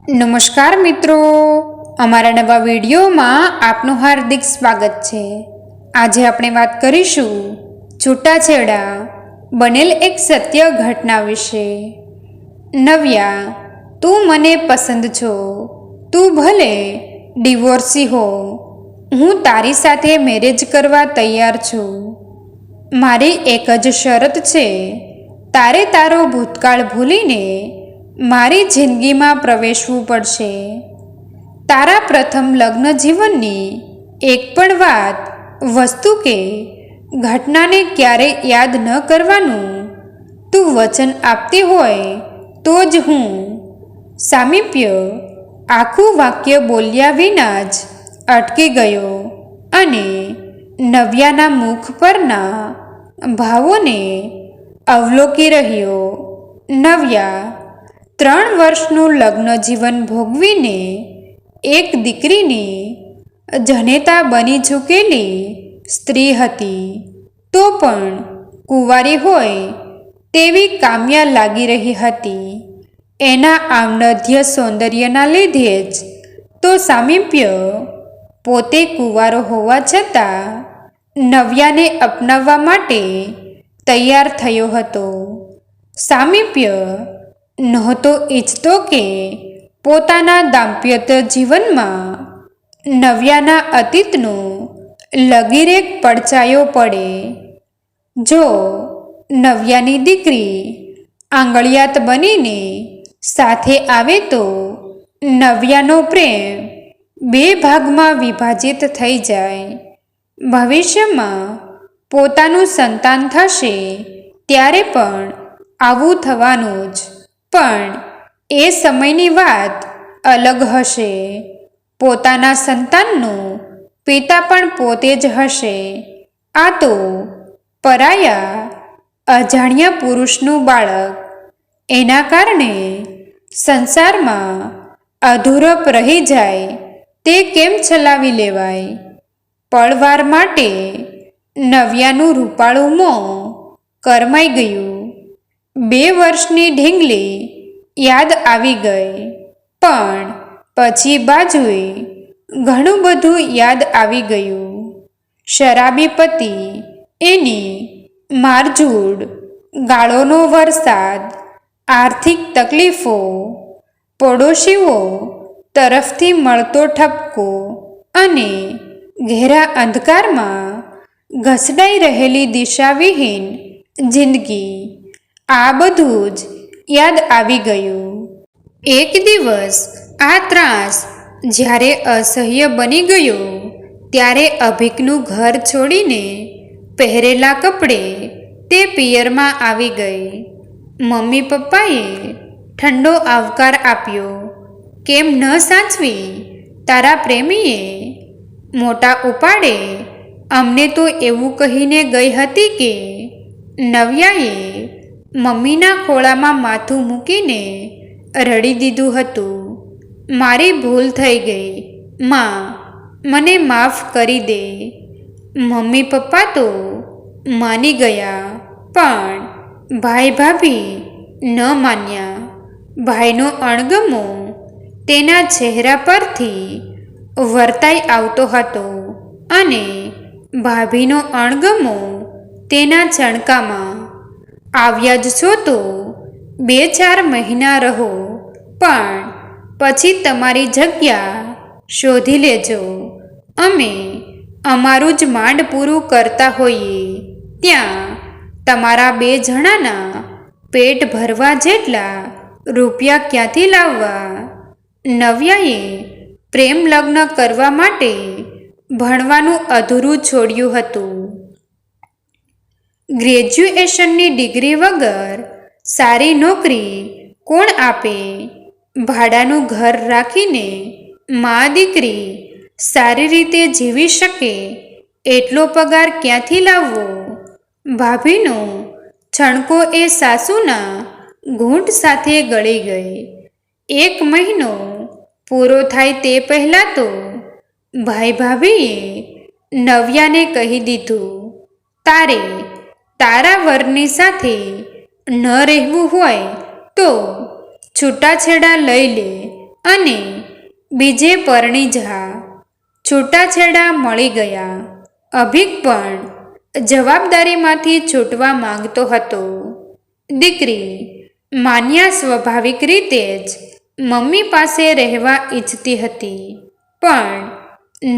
નમસ્કાર મિત્રો, અમારા નવા વિડીયોમાં આપનું હાર્દિક સ્વાગત છે। આજે આપણે વાત કરીશું છૂટાછેડા બનેલ એક સત્ય ઘટના વિશે। નવ્યા, તું મને પસંદ છો। તું ભલે ડિવોર્સી હો, હું તારી સાથે મેરેજ કરવા તૈયાર છું। મારી એક જ શરત છે, તારે તારો ભૂતકાળ ભૂલીને મારી જિંદગીમાં પ્રવેશવું પડશે। તારા પ્રથમ લગ્ન જીવનની એક પણ વાત, વસ્તુ કે ઘટનાને ક્યારેય યાદ ન કરવાનું તું વચન આપતી હોય તો જ હું। સામીપ્ય આખું વાક્ય બોલ્યા વિના જ અટકી ગયો અને નવ્યાના મુખ પરના ભાવોને અવલોકી રહ્યો। નવ્યા 3 વર્ષનું લગ્ન જીવન ભોગવીને એક દીકરીની જનેતા બની ચૂકેલી સ્ત્રી હતી, તો પણ કુંવારી હોય તેવી કામ્યા લાગી રહી હતી। એના ઔન્નધ્ય સૌંદર્યના લીધે જ તો સામીપ્ય પોતે કુંવારો હોવા છતાં નવ્યાને અપનાવવા માટે તૈયાર થયો હતો। સામીપ્ય નહોતો ઈચ્છતો કે પોતાના દાંપત્ય જીવનમાં નવ્યાના અતીતનો લગીરેખ પડછાયો પડે। જો નવ્યાની દીકરી આંગળિયાત બનીને સાથે આવે તો નવ્યાનો પ્રેમ 2 ભાગમાં વિભાજિત થઈ જાય। ભવિષ્યમાં પોતાનું સંતાન થશે ત્યારે પણ આવું થવાનું જ, પણ એ સમયની વાત અલગ હશે। પોતાના સંતાનનો પિતા પણ પોતે જ હશે। આ તો પરાયા અજાણ્યા પુરુષનું બાળક, એના કારણે સંસારમાં અધૂરપ રહી જાય તે કેમ ચલાવી લેવાય? પળવાર માટે નવ્યાનું રૂપાળું મોં કરમાઈ ગયું। 2 વર્ષની ઢીંગલી યાદ આવી ગઈ, પણ પછી બાજુએ ઘણું બધું યાદ આવી ગયું। શરાબી પતિ, એની મારઝૂડ, ગાળોનો વરસાદ, આર્થિક તકલીફો, પડોશીઓ તરફથી મળતો ઠપકો અને ઘેરા અંધકારમાં ઘસડાઈ રહેલી દિશાવિહીન જિંદગી, આ બધું જ યાદ આવી ગયું। એક દિવસ આ ત્રાસ જ્યારે અસહ્ય બની ગયો ત્યારે અભીકનું ઘર છોડીને પહેરેલા કપડે તે પિયરમાં આવી ગઈ। મમ્મી પપ્પાએ ઠંડો આવકાર આપ્યો। કેમ ન સાચવી તારા પ્રેમીએ? મોટા ઉપાડે અમને તો એવું કહીને ગઈ હતી કે નવ્યાએ મમ્મીના ખોળામાં માથું મૂકીને રડી દીધું હતું। મારી ભૂલ થઈ ગઈ માં, મને માફ કરી દે। મમ્મી પપ્પા તો માની ગયા, પણ ભાઈ ભાભી ન માન્યા। ભાઈનો અણગમો તેના ચહેરા પરથી વર્તાઈ આવતો હતો અને ભાભીનો અણગમો તેના ચણકામાં। આવ્યા જ છો તો 2-4 મહિના રહો, પણ પછી તમારી જગ્યા શોધી લેજો। અમે અમારું જ માંડ પૂરું કરતા હોઈએ ત્યાં તમારા 2 જણાના પેટ ભરવા જેટલા રૂપિયા ક્યાંથી લાવવા? નવ્યાએ પ્રેમ લગ્ન કરવા માટે ભણવાનું અધૂરું છોડ્યું હતું। ગ્રેજ્યુએશનની ડિગ્રી વગર સારી નોકરી કોણ આપે? ભાડાનું ઘર રાખીને મા દીકરી સારી રીતે જીવી શકે એટલો પગાર ક્યાંથી લાવવો? ભાભીનો છણકો એ સાસુના ઘૂંટ સાથે ગળી ગઈ। 1 મહિનો પૂરો થાય તે પહેલાં તો ભાઈ ભાભીએ નવ્યાને કહી દીધું, તારે તારા વરની સાથે ન રહેવું હોય તો છૂટાછેડા લઈ લે, અને બીજે પરણી જા. છૂટાછેડા મળી ગયા. અભિક પણ જવાબદારીમાંથી છૂટવા માંગતો હતો. દીકરી માન્યા સ્વાભાવિક રીતે જ મમ્મી પાસે રહેવા ઈચ્છતી હતી, પણ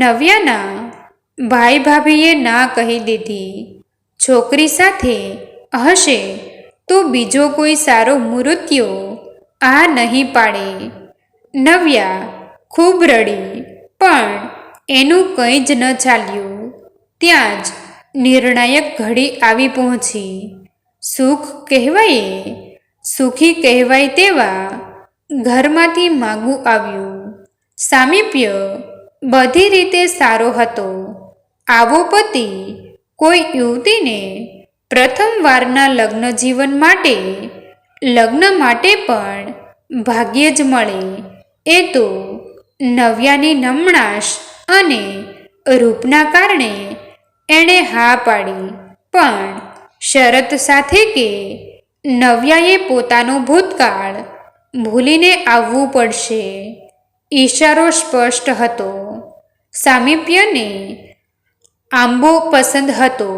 નવ્યાના ભાઈ ભાભીએ ના કહી દીધી. છોકરી સાથે હશે તો બીજો કોઈ સારો મૃત્યુ આ નહીં પાડે. નવ્યા ખૂબ રડી, પણ એનું કંઈ જ ન ચાલ્યું. ત્યાં જ નિર્ણાયક ઘડી આવી પહોંચી. સુખી કહેવાય તેવા ઘરમાંથી માગું આવ્યું. સામીપ્ય બધી રીતે સારો હતો. આવો પતિ કોઈ યુવતીને પ્રથમ વારના લગ્ન માટે પણ ભાગ્યે જ મળે. એ તો નવ્યાની નમણાશ અને રૂપના કારણે એણે હા પાડી, પણ શરત સાથે કે નવ્યાએ પોતાનો ભૂતકાળ ભૂલીને આવવું પડશે. ઈશારો સ્પષ્ટ હતો. સામીપ્યને આંબો પસંદ હતો,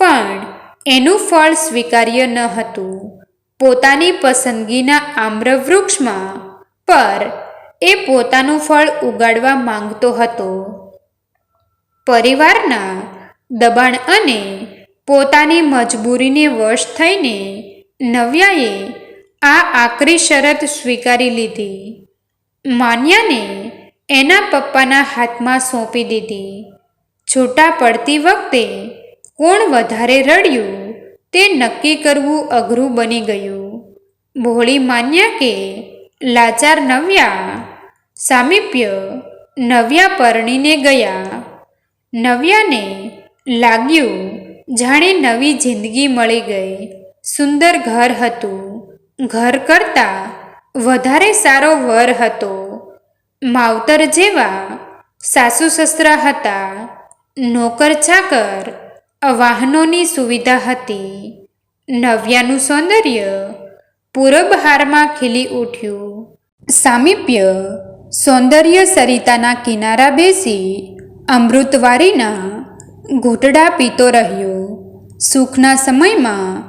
પણ એનું ફળ સ્વીકાર્ય ન હતું. પોતાની પસંદગીના આમ્રવૃક્ષમાં પર એ પોતાનું ફળ ઉગાડવા માંગતો હતો. પરિવારના દબાણ અને પોતાની મજબૂરીને વશ થઈને નવ્યાએ આ આકરી શરત સ્વીકારી લીધી. માન્યાને એના પપ્પાના હાથમાં સોંપી દીધી. છૂટા પડતી વખતે કોણ વધારે રડ્યું તે નક્કી કરવું અઘરું બની ગયું. ભોળી માન્યા કે લાચાર નવ્યા? સામીપ્ય નવ્યા પરણીને ગયા. નવ્યાને લાગ્યું જાણે નવી જિંદગી મળી ગઈ. સુંદર ઘર હતું. ઘર કરતાં વધારે સારો વર હતો. માવતર જેવા સાસુ સસરા હતા. નોકર ચાકર, વાહનોની સુવિધા હતી. નવ્યાનું સૌંદર્ય પૂરબહારમાં ખીલી ઉઠ્યું. સામીપ્ય સૌંદર્ય સરિતાના કિનારા બેસી અમૃતવારીના ઘૂંટડા પીતો રહ્યો. સુખના સમયમાં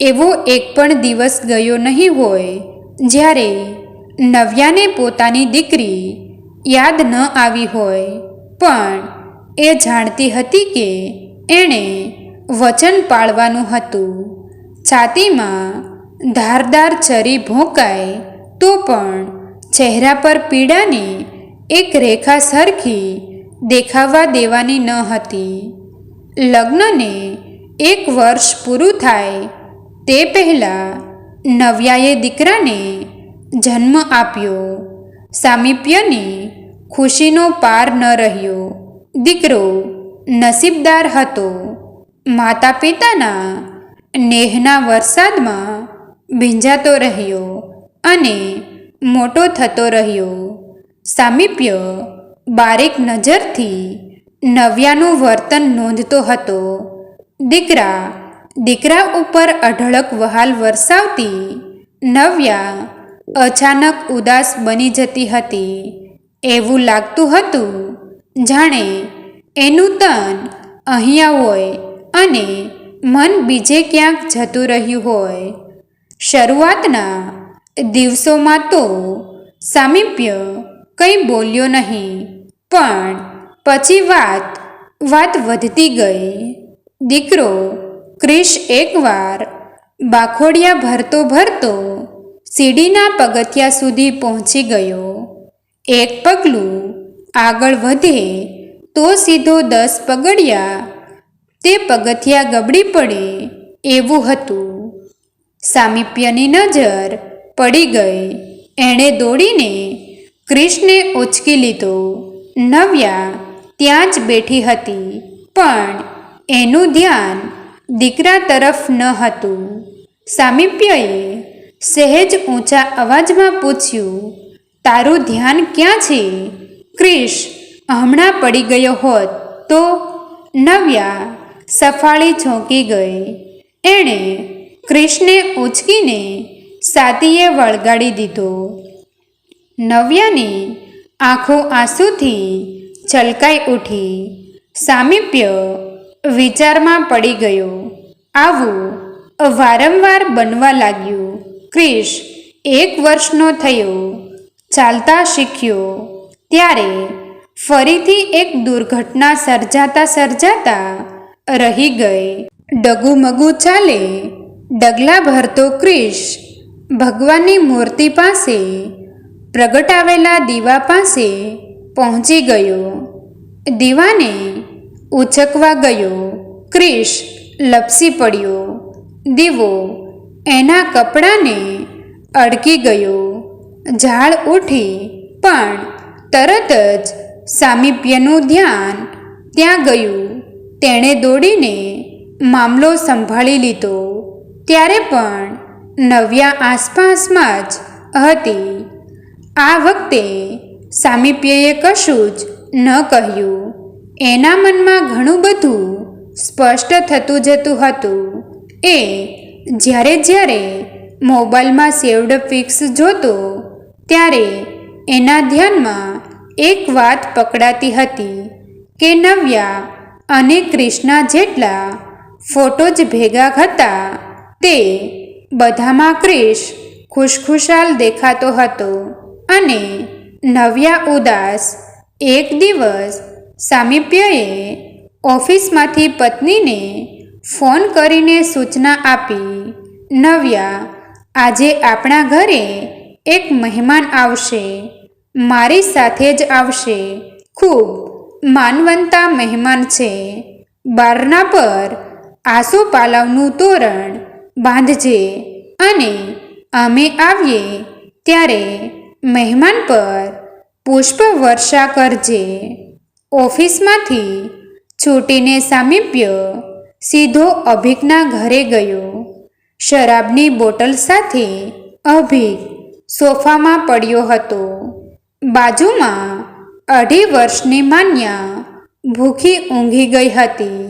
એવો એક પણ દિવસ ગયો નહીં હોય જ્યારે નવ્યાને પોતાની દીકરી યાદ ન આવી હોય, પણ એ જાણતી હતી કે એણે વચન પાળવાનું હતું. છાતીમાં ધારદાર છરી ભોંકાય તો પણ ચહેરા પર પીડાની એક રેખા સરખી દેખાવા દેવાની ન હતી. લગ્નને 1 વર્ષ પૂરું થાય તે પહેલાં નવ્યાએ દીકરાને જન્મ આપ્યો. સામીપ્યની ખુશીનો પાર ન રહ્યો. દીકરો નસીબદાર હતો. માતા પિતાના નેહના વરસાદમાં ભીંજાતો રહ્યો અને મોટો થતો રહ્યો. સામીપ્ય બારીક નજરથી નવ્યાનું વર્તન નોંધતો હતો. દીકરા ઉપર અઢળક વહાલ વરસાવતી નવ્યા અચાનક ઉદાસ બની જતી હતી. એવું લાગતું હતું જાણે એનું તન અહીંયા હોય અને મન બીજે ક્યાંક જતું રહ્યું હોય. શરૂઆતના દિવસોમાં તો સામીપ્ય કંઈ બોલ્યો નહીં, પણ પછી વાત વધતી ગઈ. દીકરો ક્રિશ એકવાર બાખોડિયા ભરતો સીડીના પગથિયા સુધી પહોંચી ગયો. એક પગલું આગળ વધે તો સીધો 10 પગડિયા તે પગથિયા ગબડી પડે એવું હતું. સામીપ્યની નજર પડી ગઈ. એણે દોડીને ક્રિશને ઉંચકી લીધો. નવ્યા ત્યાં જ બેઠી હતી, પણ એનું ધ્યાન દીકરા તરફ ન હતું. સામીપ્યએ સહેજ ઊંચા અવાજમાં પૂછ્યું, તારું ધ્યાન ક્યાં છે? ક્રિશ હમણાં પડી ગયો હોત તો? નવ્યા સફાળી ચોંકી ગઈ. એણે ક્રિશને ઉંચકીને છાતીએ વળગાડી દીધો. નવ્યાની આંખો આંસુથી છલકાઈ ઉઠી. સામીપ્ય વિચારમાં પડી ગયો. આવું વારંવાર બનવા લાગ્યું. ક્રિશ 1 વર્ષનો થયો, ચાલતા શીખ્યો ત્યારે ફરીથી એક દુર્ઘટના સર્જાતા રહી ગઈ. ડગુમગુ ચાલે ડગલા ભરતો ક્રિશ ભગવાનની મૂર્તિ પાસે પ્રગટાવેલા દીવા પાસે પહોંચી ગયો. દીવાને ઉચકવા ગયો. ક્રિશ લપસી પડ્યો. દીવો એના કપડાને અડકી ગયો. ઝાળ ઉઠી, પણ તરત જ સામીપ્યનું ધ્યાન ત્યાં ગયું. તેણે દોડીને મામલો સંભાળી લીધો. ત્યારે પણ નવ્યા આસપાસમાં જ હતી. આ વખતે સામીપ્યએ કશું જ ન કહ્યું. એના મનમાં ઘણું બધું સ્પષ્ટ થતું જતું હતું. એ જ્યારે મોબાઈલમાં સેવ્ડ પિક્સ જોતો ત્યારે એના ધ્યાનમાં એક વાત પકડાતી હતી કે નવ્યા અને ક્રિષ્ના જેટલા ફોટો જ ભેગા હતા તે બધામાં ક્રિશ ખુશખુશાલ દેખાતો હતો અને નવ્યા ઉદાસ. એક દિવસ સામીપ્યએ ઓફિસમાંથી પત્નીને ફોન કરીને સૂચના આપી, નવ્યા, આજે આપણા ઘરે એક મહેમાન આવશે. મારી સાથે જ આવશે. ખૂબ માનવંતા મહેમાન છે. બારણા પર આસોપાલવનું તોરણ બાંધજે અને અમે આવીએ ત્યારે મહેમાન પર પુષ્પ વર્ષા કરજે. ઓફિસમાંથી છૂટીને સામીપ્ય સીધો અભિકના ઘરે ગયો. શરાબની બોટલ સાથે અભિક સોફામાં પડ્યો હતો. બાજુમાં 2.5 વર્ષની માન્યા ભૂખી ઊંઘી ગઈ હતી.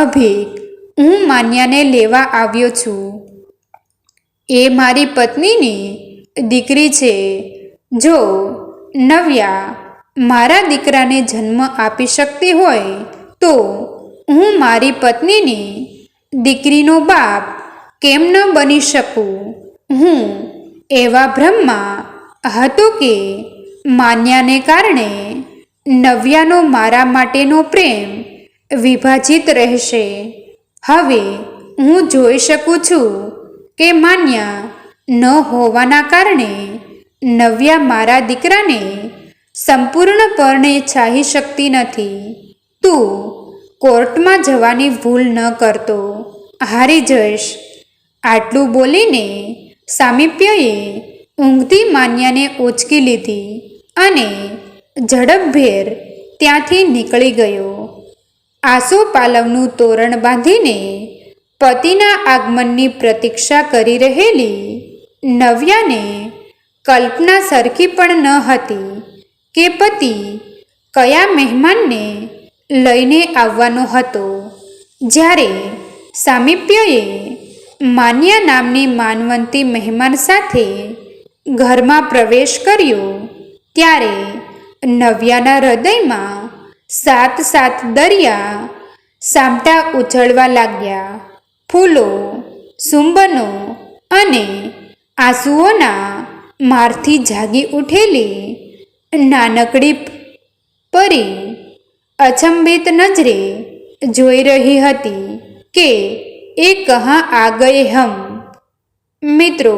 અભિક, હું માન્યાને લેવા આવ્યો છું. એ મારી પત્નીની દીકરી છે. જો નવ્યા મારા દીકરાને જન્મ આપી શકતી હોય તો હું મારી પત્નીની દીકરીનો બાપ કેમ ન બની શકું? હું એવા ભ્રમમાં હતો કે માન્યાને કારણે નવ્યાનો મારા માટેનો પ્રેમ વિભાજિત રહેશે. હવે હું જોઈ શકું છું કે માન્યા ન હોવાના કારણે નવ્યા મારા દીકરાને સંપૂર્ણપણે ચાહી શકતી નથી. તું કોર્ટમાં જવાની ભૂલ ન કરતો, હારી જઈશ. આટલું બોલીને સામીપ્યએ ઊંઘતી માન્યાને ઉંચકી લીધી અને ઝડપભેર ત્યાંથી નીકળી ગયો. આસોપાલવનું તોરણ બાંધીને પતિના આગમનની પ્રતીક્ષા કરી રહેલી નવ્યાને કલ્પના સરખી પણ ન હતી કે પતિ કયા મહેમાનને લઈને આવવાનો હતો. જ્યારે સામીપ્યએ માન્યા નામની માનવંતી મહેમાન સાથે ઘરમાં પ્રવેશ કર્યો ત્યારે નવ્યાના હૃદયમાં 7 દરિયા સામટા ઉછળવા લાગ્યા. ફૂલો, સુંબનો અને આંસુઓના મારથી જાગી ઉઠેલી નાનકડી પરી અચંબિત નજરે જોઈ રહી હતી કે એ કહા આ ગયે હમ. મિત્રો,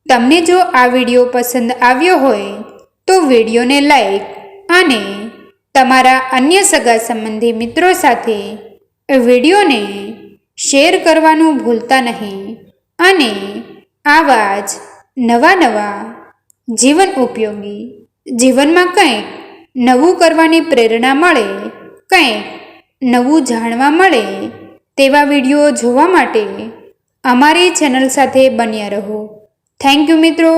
તમને જો આ વિડીયો પસંદ આવ્યો હોય તો વિડીયોને લાઈક અને તમારા અન્ય સગા સંબંધી મિત્રો સાથે વિડીયોને શેર કરવાનું ભૂલતા નહીં. અને આવા જ નવા જીવન ઉપયોગી, જીવનમાં કંઈક નવું કરવાની પ્રેરણા મળે, કંઈક નવું જાણવા મળે તેવા વિડીયો જોવા માટે અમારી ચેનલ સાથે બન્યા રહો. થેન્ક યુ મિત્રો.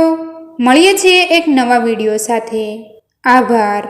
મળીએ છીએ એક નવા વિડીયો સાથે. આભાર.